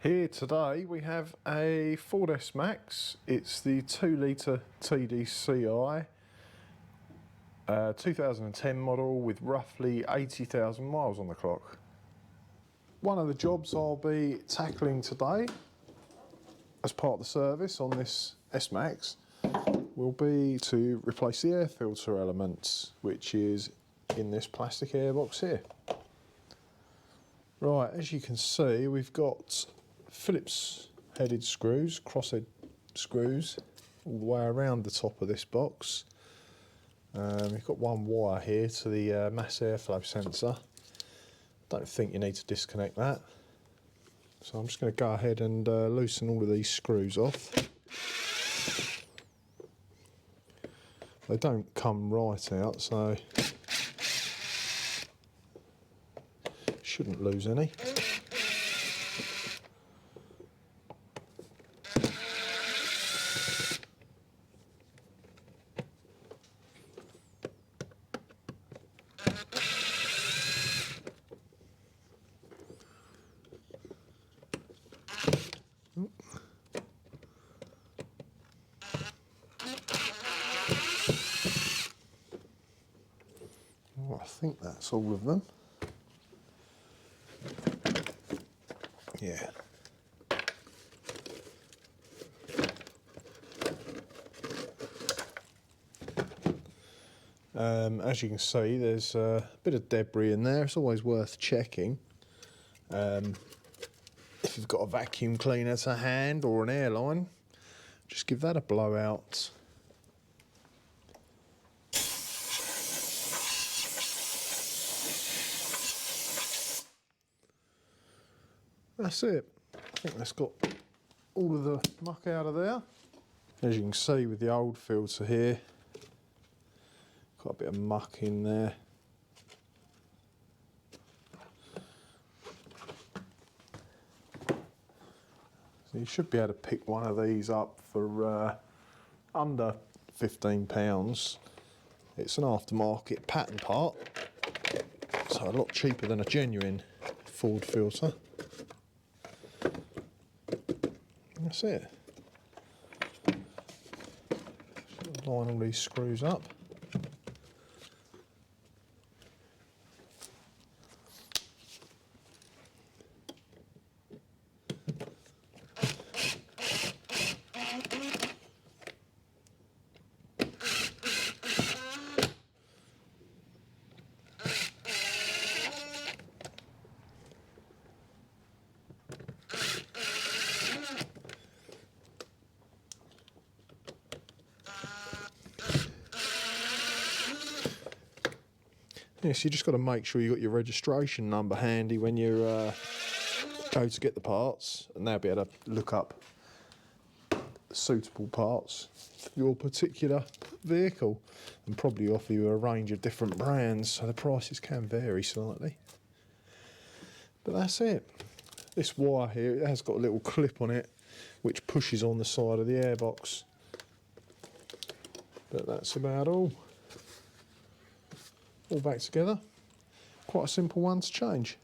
Here today we have a Ford S-Max. It's the 2 litre TDCi 2010 model with roughly 80,000 miles on the clock. One of the jobs I'll be tackling today as part of the service on this S-Max will be to replace the air filter element, which is in this plastic airbox here. Right, as you can see, we've got Phillips headed screws, crosshead screws, all the way around the top of this box. We've got one wire here to the mass airflow sensor. Don't think you need to disconnect that. So I'm just going to go ahead and loosen all of these screws off. They don't come right out, so shouldn't lose any. Well, I think that's all of them. Yeah. As you can see, there's a bit of debris in there. It's always worth checking. If you've got a vacuum cleaner to hand or an airline, just give that a blowout. That's it. I think that's got all of the muck out of there. As you can see with the old filter here, got a bit of muck in there. So you should be able to pick one of these up for under £15. It's an aftermarket pattern part, so a lot cheaper than a genuine Ford filter. That's it. Just line all these screws up. Yes, you just got to make sure you got your registration number handy when you go to get the parts, and they'll be able to look up suitable parts for your particular vehicle and probably offer you a range of different brands, so the prices can vary slightly. But that's it. This wire here, it has got a little clip on it which pushes on the side of the airbox. But that's about all back together. Quite a simple one to change.